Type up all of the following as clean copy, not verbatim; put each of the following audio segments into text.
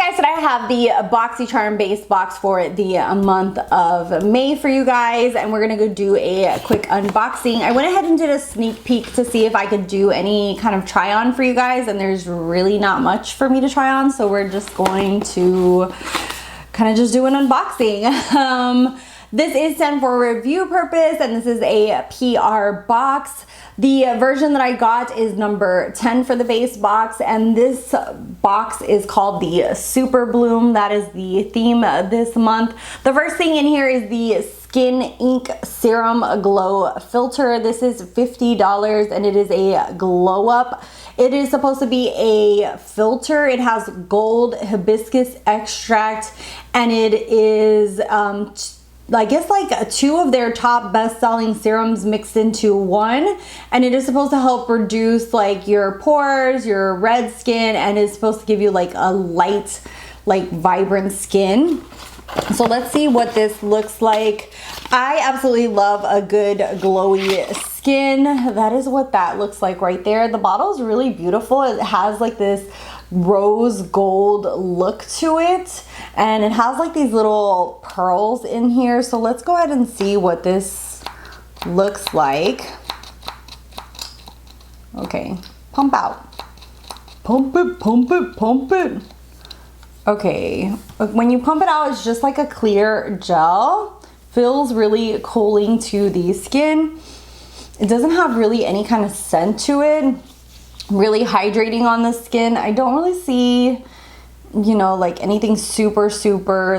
guys, today I have the Boxycharm base box for the month of May for you guys, and we're gonna go do a quick unboxing. I went ahead and did a sneak peek to see if I could do any kind of try on for you guys, and there's really not much for me to try on, so we're just going to kind of just do an unboxing. This is sent for review purpose, and this is a PR box. The version that I got is number 10 for the base box, and this box is called the Super Bloom. That is the theme this month. The first thing in here is the Skin Ink Serum Glow Filter. This is $50 and it is a glow up. It is supposed to be a filter. It has gold hibiscus extract, and it is I guess like two of their top best-selling serums mixed into one, and it is supposed to help reduce like your pores, your red skin, and it's supposed to give you like a light, like vibrant skin. So let's see what this looks like. I absolutely love a good glowy skin. That is what that looks like right there. The bottle is really beautiful. It has like this rose gold look to it, and it has like these little pearls in here. So let's go ahead and see what this looks like. Okay, pump out. Pump it, pump it, pump it. Okay, when you pump it out, it's just like a clear gel. Feels really cooling to the skin. It doesn't have really any kind of scent to it. Really hydrating on the skin. I don't really see, you know, like anything super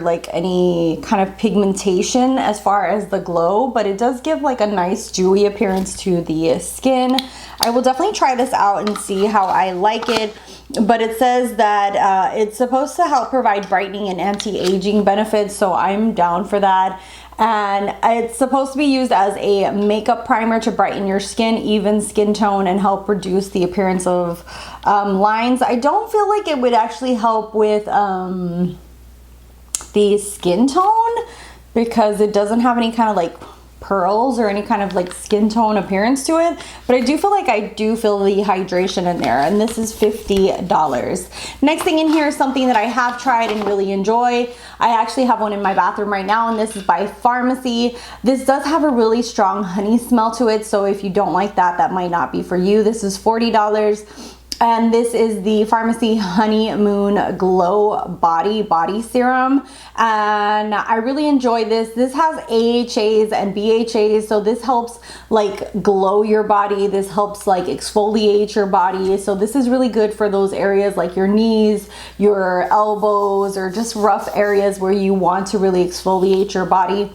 like any kind of pigmentation as far as the glow, but it does give like a nice dewy appearance to the skin. I will definitely try this out and see how I like it, but it says that it's supposed to help provide brightening and anti-aging benefits, so I'm down for that. And it's supposed to be used as a makeup primer to brighten your skin, even skin tone, and help reduce the appearance of lines. I don't feel like it would actually help with the skin tone, because it doesn't have any kind of like pearls or any kind of like skin tone appearance to it, but I do feel like I do feel the hydration in there, and this is $50. Next thing in here is something that I have tried and really enjoy. I actually have one in my bathroom right now, and this is by Pharmacy. This does have a really strong honey smell to it, so if you don't like that, that might not be for you. This is $40. And this is the Pharmacy Honeymoon Glow Body Serum, and I really enjoy this. This has AHAs and BHAs, so this helps like glow your body. This helps like exfoliate your body, so this is really good for those areas like your knees, your elbows, or just rough areas where you want to really exfoliate your body.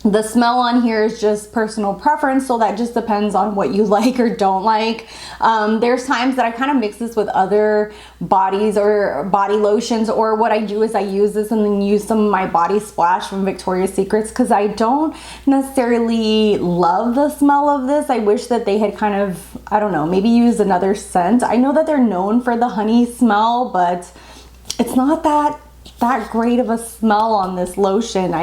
The smell on here is just personal preference, so that just depends on what you like or don't like. There's times that I kind of mix this with other bodies or body lotions, or what I do is I use this and then use some of my body splash from Victoria's Secrets, because I don't necessarily love the smell of this. I wish that they had kind of, I don't know, maybe use another scent. I know that they're known for the honey smell, but it's not that great of a smell on this lotion.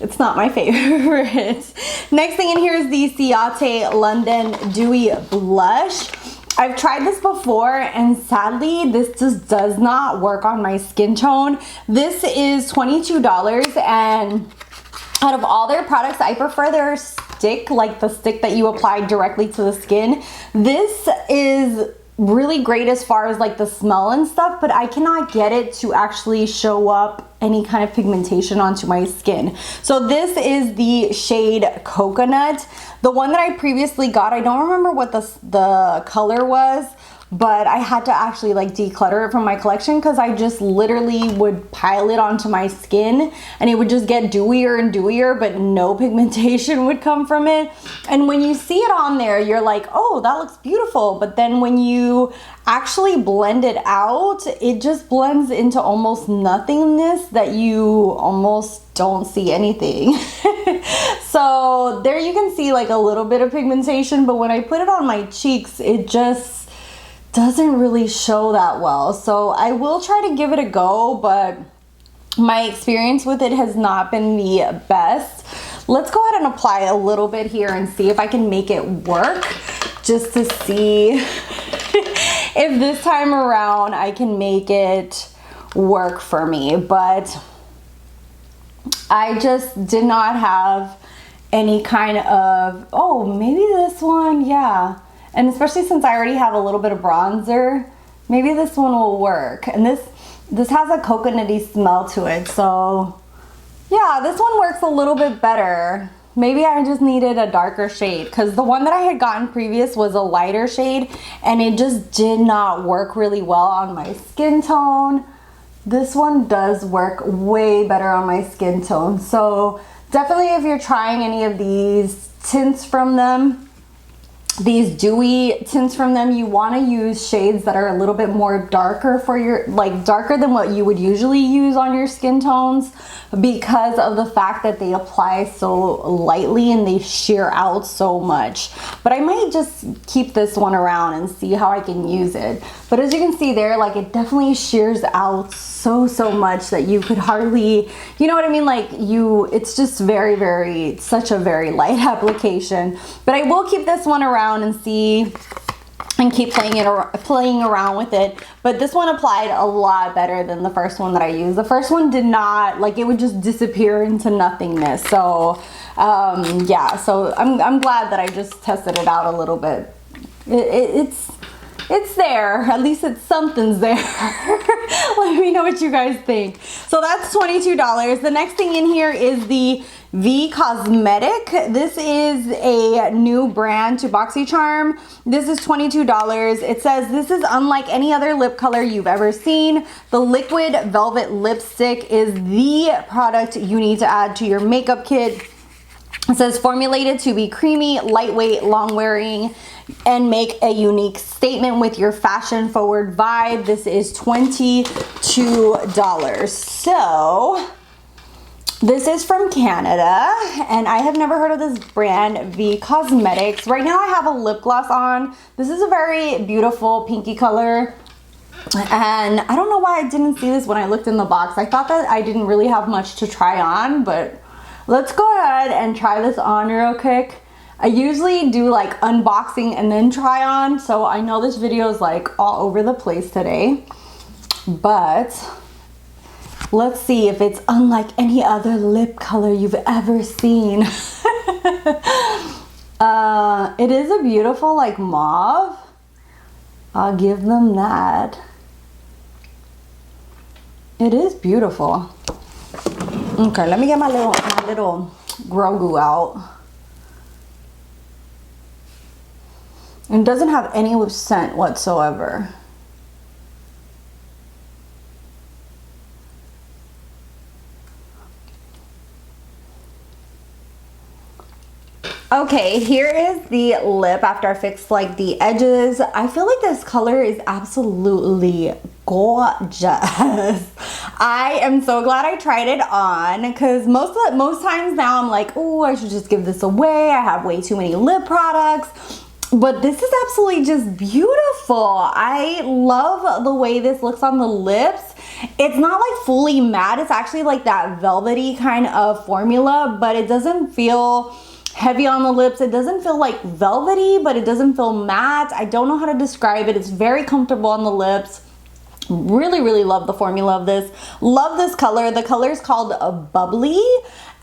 It's not my favorite. Next thing in here is the Ciate London Dewy Blush. I've tried this before, and sadly, this just does not work on my skin tone. This is $22, and out of all their products, I prefer their stick, like the stick that you apply directly to the skin. This is really great as far as like the smell and stuff, but I cannot get it to actually show up any kind of pigmentation onto my skin. So this is the shade Coconut. The one that I previously got, I don't remember what the color was, but I had to actually like declutter it from my collection, because I just literally would pile it onto my skin and it would just get dewier and dewier, but no pigmentation would come from it. And when you see it on there, you're like, oh, that looks beautiful, but then when you actually blend it out, it just blends into almost nothingness, that you almost don't see anything. So there you can see like a little bit of pigmentation, but when I put it on my cheeks, it just doesn't really show that well. So I will try to give it a go, but my experience with it has not been the best. Let's go ahead and apply a little bit here and see if I can make it work, just to see if this time around I can make it work for me, but I just did not have any kind of, oh, maybe this one, yeah. And especially since I already have a little bit of bronzer, maybe this one will work. And this has a coconutty smell to it, so yeah, this one works a little bit better. Maybe I just needed a darker shade, because the one that I had gotten previous was a lighter shade and it just did not work really well on my skin tone. This one does work way better on my skin tone. So definitely, if you're trying any of these tints from them, these dewy tints from them, you want to use shades that are a little bit more darker for your, like darker than what you would usually use on your skin tones, because of the fact that they apply so lightly and they sheer out so much. But I might just keep this one around and see how I can use it. But as you can see there, like it definitely sheers out so much that you could hardly, you know what I mean, like it's just such a very light application. But I will keep this one around and see and keep playing around with it. But this one applied a lot better than the first one that I used. The first one did not, like, it would just disappear into nothingness. So yeah, so I'm glad that I just tested it out a little bit. It's there, at least something's there. Let me know what you guys think. So that's $22. The next thing in here is the V Cosmetic. This is a new brand to Boxycharm. This is $22. It says, this is unlike any other lip color you've ever seen. The liquid velvet lipstick is the product you need to add to your makeup kit. It says formulated to be creamy, lightweight, long wearing, and make a unique statement with your fashion forward vibe. This is $22. So this is from Canada, and I have never heard of this brand, V Cosmetics. Right now I have a lip gloss on. This is a very beautiful pinky color. And I don't know why I didn't see this when I looked in the box. I thought that I didn't really have much to try on, but let's go ahead and try this on real quick. I usually do like unboxing and then try on, so I know this video is like all over the place today, but let's see if it's unlike any other lip color you've ever seen. It is a beautiful like mauve. I'll give them that. It is beautiful. Okay, let me get my little Grogu out. It doesn't have any scent whatsoever. Okay, here is the lip after I fixed like the edges. I feel like this color is absolutely gorgeous. I am so glad I tried it on, because most times now I'm like, oh, I should just give this away. I have way too many lip products. But this is absolutely just beautiful. I love the way this looks on the lips. It's not like fully matte. It's actually like that velvety kind of formula, but it doesn't feel heavy on the lips. It doesn't feel like velvety, but it doesn't feel matte. I don't know how to describe it. It's very comfortable on the lips. Really love the formula of this. Love this color. The color is called Bubbly.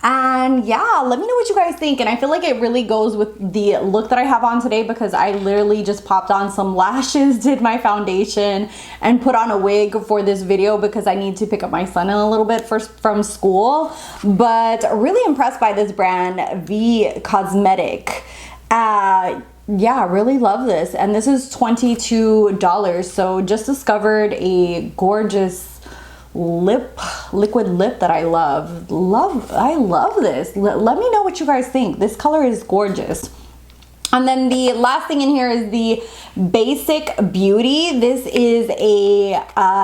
And yeah, let me know what you guys think. And I feel like it really goes with the look that I have on today, because I literally just popped on some lashes, did my foundation, and put on a wig for this video because I need to pick up my son in a little bit from school. But really impressed by this brand, V Cosmetic. Yeah, really love this. And this is $22. So just discovered a gorgeous liquid lip that I love. I love this. Let me know what you guys think. This color is gorgeous. And then the last thing in here is the Basic Beauty. This is a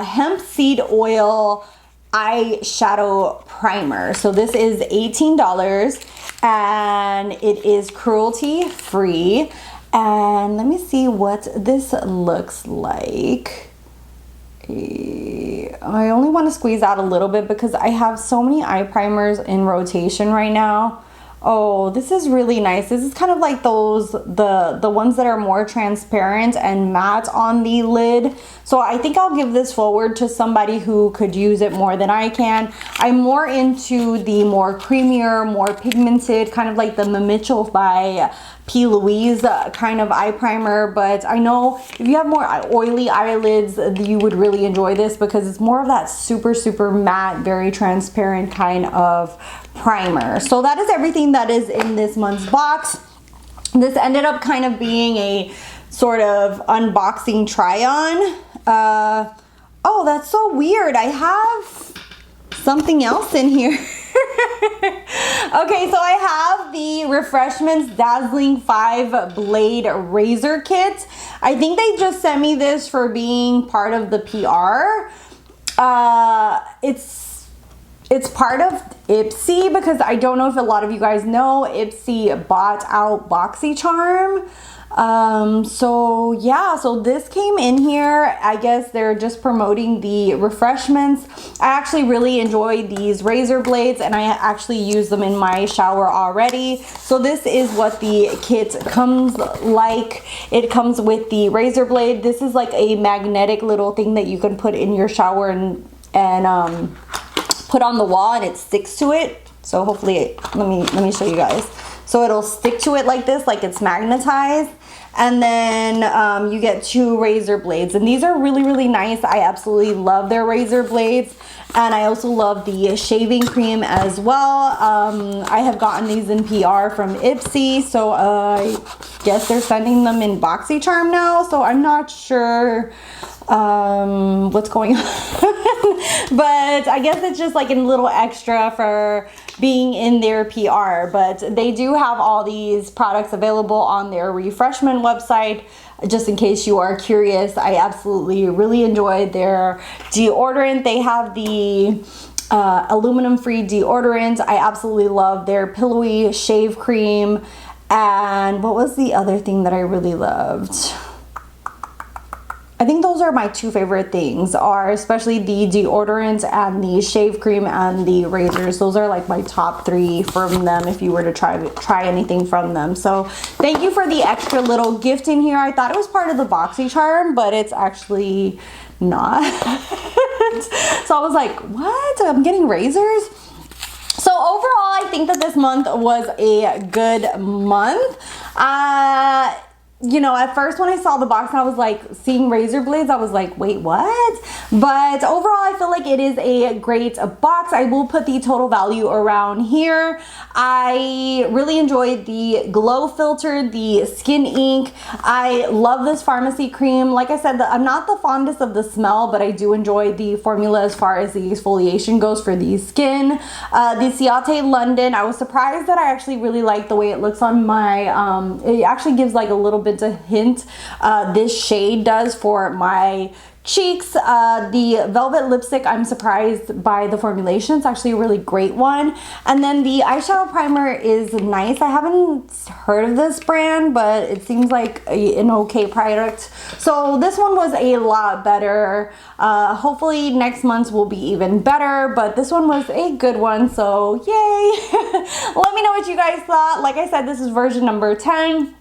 hemp seed oil eyeshadow primer. So this is $18 and it is cruelty free. And let me see what this looks like. I only want to squeeze out a little bit because I have so many eye primers in rotation right now. Oh, this is really nice. This is kind of like those, the ones that are more transparent and matte on the lid. So I think I'll give this forward to somebody who could use it more than I can. I'm more into the more creamier, more pigmented, kind of like the Mitchell by P. Louise kind of eye primer, but I know if you have more oily eyelids, you would really enjoy this because it's more of that super, super matte, very transparent kind of primer. So that is everything that is in this month's box. This ended up kind of being a sort of unboxing try-on. Oh, that's so weird. I have something else in here. Okay, so I have the Refreshments Dazzling 5 Blade Razor Kit. I think they just sent me this for being part of the PR. It's part of Ipsy because I don't know if a lot of you guys know, Ipsy bought out Boxycharm. So yeah, so this came in here. I guess they're just promoting the refreshments. I actually really enjoy these razor blades and I actually use them in my shower already. So this is what the kit comes like. It comes with the razor blade. This is like a magnetic little thing that you can put in your shower and put on the wall and it sticks to it. So hopefully, let me show you guys. So it'll stick to it like this, like it's magnetized. And then you get 2 razor blades. And these are really, really nice. I absolutely love their razor blades. And I also love the shaving cream as well. I have gotten these in PR from Ipsy. So I guess they're sending them in Boxycharm now. So I'm not sure what's going on. But I guess it's just like a little extra for being in their PR. But they do have all these products available on their refreshment website, just in case you are curious. I absolutely really enjoyed their deodorant. They have the aluminum free deodorant. I absolutely love their pillowy shave cream. And what was the other thing that I really loved? I think those are my 2 favorite things, are especially the deodorant and the shave cream and the razors. Those are like my top 3 from them if you were to try anything from them. So thank you for the extra little gift in here. I thought it was part of the Boxycharm, but it's actually not. So I was like, what? I'm getting razors? So overall, I think that this month was a good month. You know, at first when I saw the box and I was like seeing razor blades, I was like, wait, what? But overall, I feel like it is a great box. I will put the total value around here. I really enjoyed the glow filter, the skin ink. I love this pharmacy cream. Like I said, I'm not the fondest of the smell, but I do enjoy the formula as far as the exfoliation goes for the skin. The Ciate London, I was surprised that I actually really like the way it looks on my, it actually gives like a little bit a hint, this shade does for my cheeks. The velvet lipstick, I'm surprised by the formulation. It's actually a really great one. And then the eyeshadow primer is nice. I haven't heard of this brand, but it seems like an okay product. So this one was a lot better. Hopefully next month's will be even better, but this one was a good one, so yay. Let me know what you guys thought. Like I said, this is version number 10.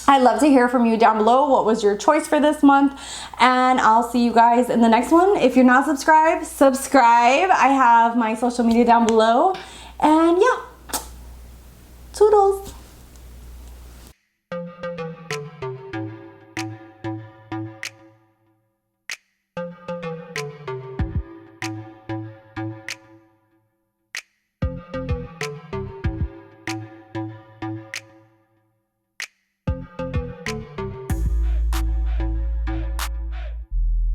I'd love to hear from you down below. What was your choice for this month? And I'll see you guys in the next one. If you're not subscribed, subscribe. I have my social media down below. And yeah, toodles.